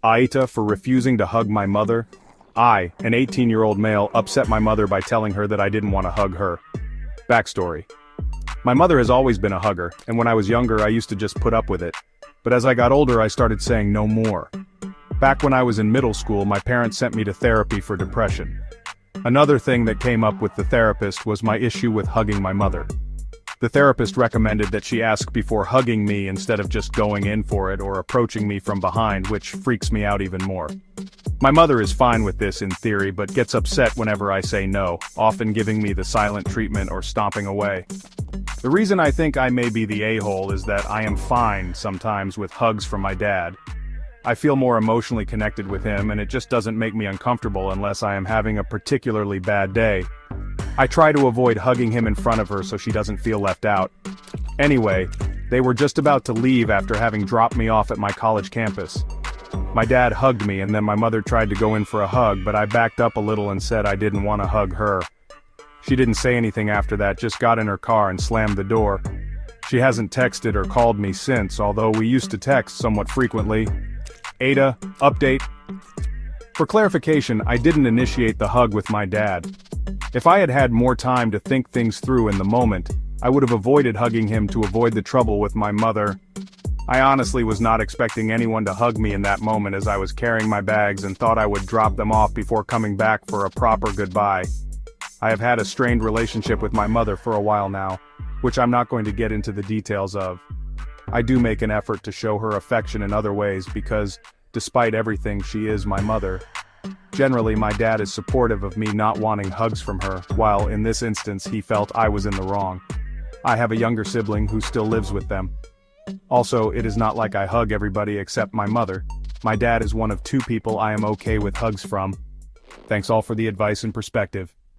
Aita for refusing to hug my mother. I, an 18-year-old male, upset my mother by telling her that I didn't want to hug her. Backstory. My mother has always been a hugger, and when I was younger I used to just put up with it. But as I got older I started saying no more. Back when I was in middle school my parents sent me to therapy for depression. Another thing that came up with the therapist was my issue with hugging my mother. The therapist recommended that she ask before hugging me instead of just going in for it or approaching me from behind, which freaks me out even more. My mother is fine with this in theory but gets upset whenever I say no, often giving me the silent treatment or stomping away. The reason I think I may be the a-hole is that I am fine sometimes with hugs from my dad. I feel more emotionally connected with him and it just doesn't make me uncomfortable unless I am having a particularly bad day. I try to avoid hugging him in front of her so she doesn't feel left out. Anyway, they were just about to leave after having dropped me off at my college campus. My dad hugged me and then my mother tried to go in for a hug, but I backed up a little and said I didn't want to hug her. She didn't say anything after that, just got in her car and slammed the door. She hasn't texted or called me since, although we used to text somewhat frequently. Ada, update. For clarification, I didn't initiate the hug with my dad. If I had had more time to think things through in the moment, I would have avoided hugging him to avoid the trouble with my mother. I honestly was not expecting anyone to hug me in that moment as I was carrying my bags and thought I would drop them off before coming back for a proper goodbye. I have had a strained relationship with my mother for a while now, which I'm not going to get into the details of. I do make an effort to show her affection in other ways because, despite everything, she is my mother. Generally, my dad is supportive of me not wanting hugs from her, while in this instance he felt I was in the wrong. I have a younger sibling who still lives with them. Also, it is not like I hug everybody except my mother. My dad is one of two people I am okay with hugs from. Thanks all for the advice and perspective.